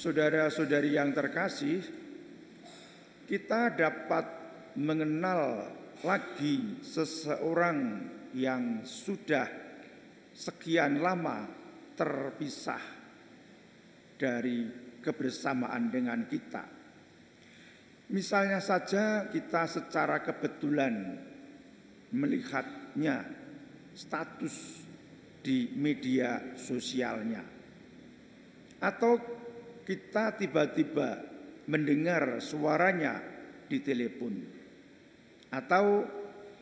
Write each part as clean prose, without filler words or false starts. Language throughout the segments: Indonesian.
Saudara-saudari yang terkasih, kita dapat mengenal lagi seseorang yang sudah sekian lama terpisah dari kebersamaan dengan kita. Misalnya saja kita secara kebetulan melihatnya status di media sosialnya, atau kita tiba-tiba mendengar suaranya di telepon, atau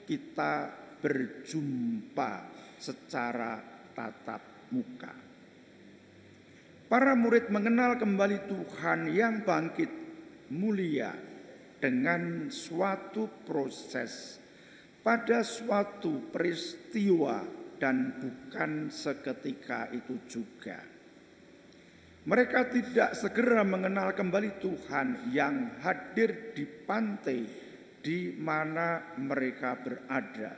kita berjumpa secara tatap muka. Para murid mengenal kembali Tuhan yang bangkit mulia dengan suatu proses, pada suatu peristiwa, dan bukan seketika itu juga. Mereka tidak segera mengenal kembali Tuhan yang hadir di pantai di mana mereka berada.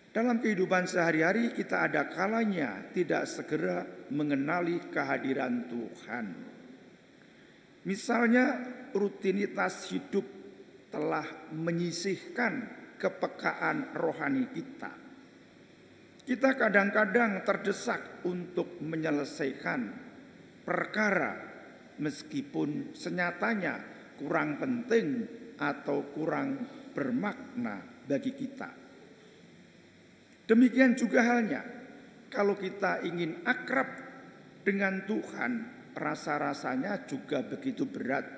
Dalam kehidupan sehari-hari kita ada kalanya tidak segera mengenali kehadiran Tuhan. Misalnya rutinitas hidup telah menyisihkan kepekaan rohani kita. Kita kadang-kadang terdesak untuk menyelesaikan perkara meskipun senyatanya kurang penting atau kurang bermakna bagi kita. Demikian juga halnya kalau kita ingin akrab dengan Tuhan, rasa-rasanya juga begitu berat.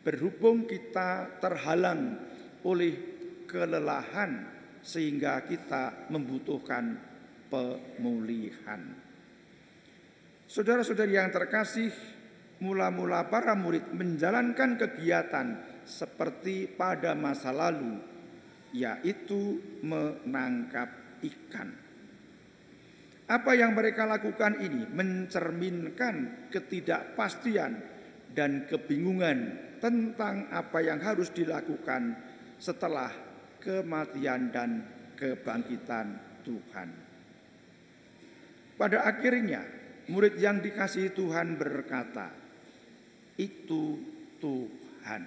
Berhubung kita terhalang oleh kelelahan sehingga kita membutuhkan pemulihan. Saudara-saudari yang terkasih, mula-mula para murid menjalankan kegiatan seperti pada masa lalu, yaitu menangkap ikan. Apa yang mereka lakukan ini mencerminkan ketidakpastian dan kebingungan tentang apa yang harus dilakukan setelah kematian dan kebangkitan Tuhan. Pada akhirnya, murid yang dikasihi Tuhan berkata, "Itu Tuhan."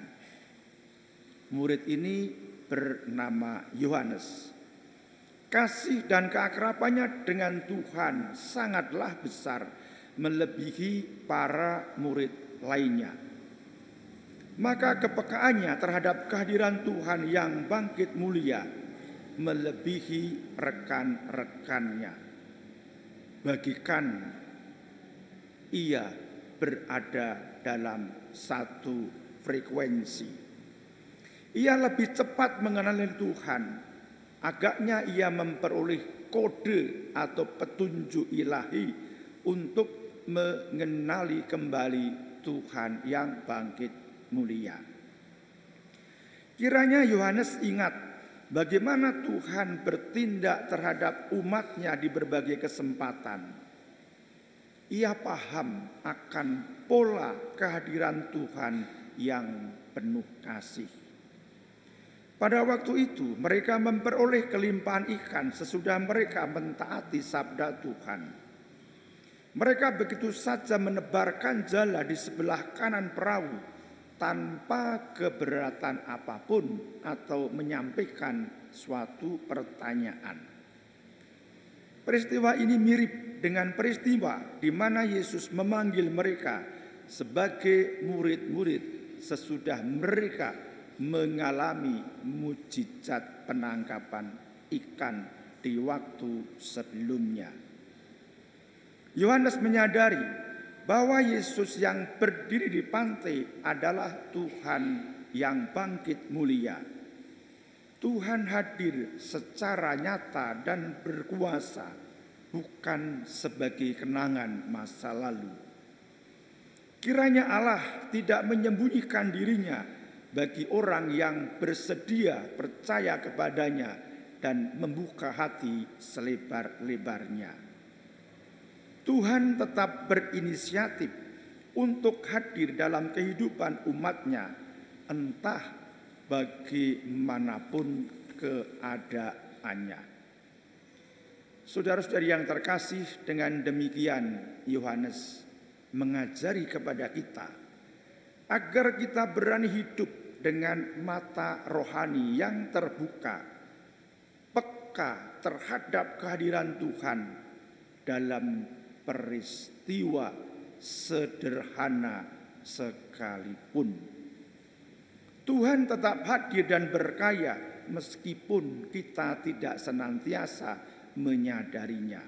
Murid ini bernama Yohanes. Kasih dan keakrabannya dengan Tuhan sangatlah besar, melebihi para murid lainnya. Maka kepekaannya terhadap kehadiran Tuhan yang bangkit mulia melebihi rekan-rekannya. Bagikan ia berada dalam satu frekuensi. Ia lebih cepat mengenali Tuhan. Agaknya ia memperoleh kode atau petunjuk ilahi untuk mengenali kembali Tuhan yang bangkit mulia. Kiranya Yohanes ingat bagaimana Tuhan bertindak terhadap umatnya di berbagai kesempatan. Ia paham akan pola kehadiran Tuhan yang penuh kasih. Pada waktu itu mereka memperoleh kelimpahan ikan sesudah mereka mentaati sabda Tuhan. Mereka begitu saja menebarkan jala di sebelah kanan perahu tanpa keberatan apapun atau menyampaikan suatu pertanyaan. Peristiwa ini mirip dengan peristiwa di mana Yesus memanggil mereka sebagai murid-murid sesudah mereka mengalami mujizat penangkapan ikan di waktu sebelumnya. Yohanes menyadari bahwa Yesus yang berdiri di pantai adalah Tuhan yang bangkit mulia. Tuhan hadir secara nyata dan berkuasa, bukan sebagai kenangan masa lalu. Kiranya Allah tidak menyembunyikan dirinya bagi orang yang bersedia percaya kepadanya dan membuka hati selebar-lebarnya. Tuhan tetap berinisiatif untuk hadir dalam kehidupan umatnya, entah bagaimanapun keadaannya. Saudara-saudari yang terkasih, dengan demikian Yohanes mengajari kepada kita agar kita berani hidup dengan mata rohani yang terbuka, peka terhadap kehadiran Tuhan dalam peristiwa sederhana sekalipun. Tuhan tetap hadir dan berkarya meskipun kita tidak senantiasa menyadarinya.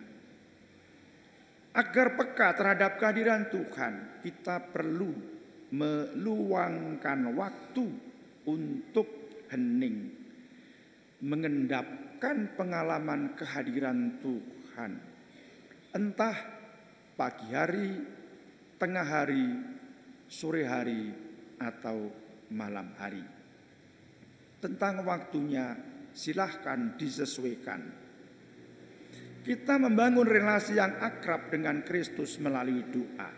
Agar peka terhadap kehadiran Tuhan, kita perlu meluangkan waktu untuk hening, mengendapkan pengalaman kehadiran Tuhan. Entah pagi hari, tengah hari, sore hari, atau malam hari. Tentang waktunya silahkan disesuaikan. Kita membangun relasi yang akrab dengan Kristus melalui doa.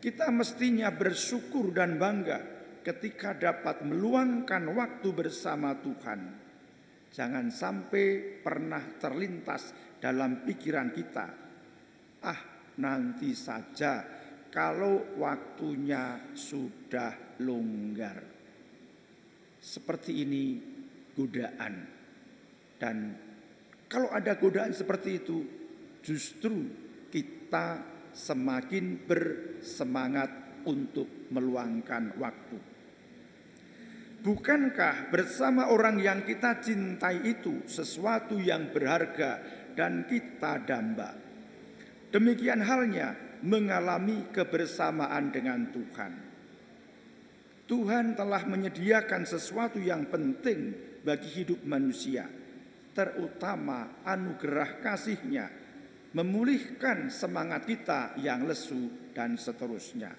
Kita mestinya bersyukur dan bangga ketika dapat meluangkan waktu bersama Tuhan. Jangan sampai pernah terlintas dalam pikiran kita, nanti saja kalau waktunya sudah longgar. Seperti ini godaan. Dan kalau ada godaan seperti itu, justru kita semakin bersemangat untuk meluangkan waktu. Bukankah bersama orang yang kita cintai itu sesuatu yang berharga dan kita damba? Demikian halnya mengalami kebersamaan dengan Tuhan. Tuhan telah menyediakan sesuatu yang penting bagi hidup manusia, terutama anugerah kasih-Nya, memulihkan semangat kita yang lesu dan seterusnya.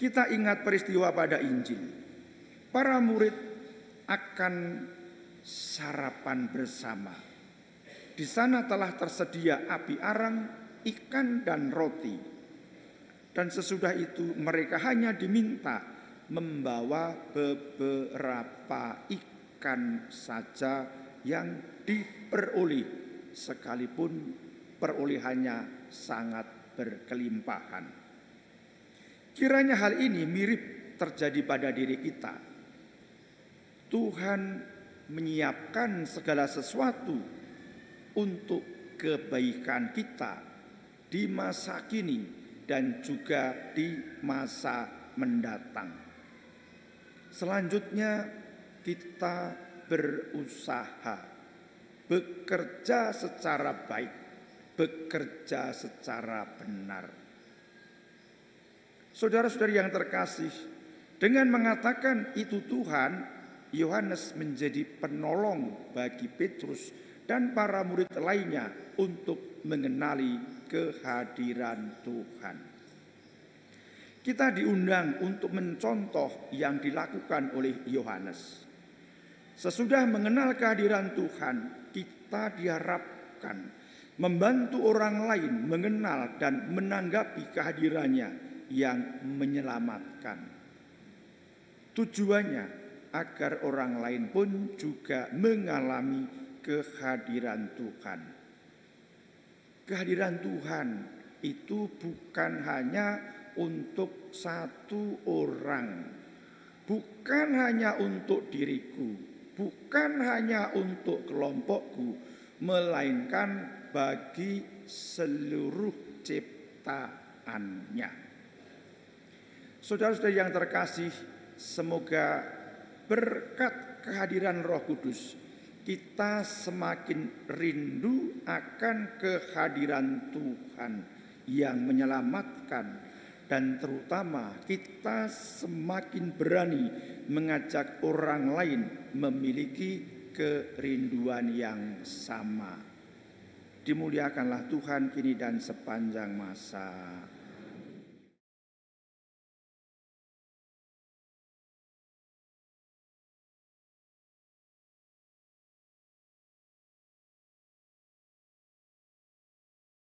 Kita ingat peristiwa pada Injil. Para murid akan sarapan bersama. Di sana telah tersedia api arang, ikan dan roti. Dan sesudah itu mereka hanya diminta membawa beberapa ikan saja yang diperoleh, sekalipun perolehannya sangat berkelimpahan. Kiranya hal ini mirip terjadi pada diri kita. Tuhan menyiapkan segala sesuatu untuk kebaikan kita di masa kini dan juga di masa mendatang. Selanjutnya kita berusaha, bekerja secara baik, bekerja secara benar. Saudara-saudari yang terkasih, dengan mengatakan itu Tuhan, Yohanes menjadi penolong bagi Petrus dan para murid lainnya untuk mengenali kehadiran Tuhan. Kita diundang untuk mencontoh yang dilakukan oleh Yohanes. Sesudah mengenal kehadiran Tuhan, kita diharapkan membantu orang lain mengenal dan menanggapi kehadirannya yang menyelamatkan. Tujuannya agar orang lain pun juga mengalami kehadiran Tuhan. Kehadiran Tuhan itu bukan hanya untuk satu orang, bukan hanya untuk diriku, bukan hanya untuk kelompokku, melainkan bagi seluruh ciptaannya. Saudara-saudari yang terkasih, semoga berkat kehadiran Roh Kudus kita semakin rindu akan kehadiran Tuhan yang menyelamatkan, dan terutama kita semakin berani mengajak orang lain memiliki kerinduan yang sama. Dimuliakanlah Tuhan kini dan sepanjang masa.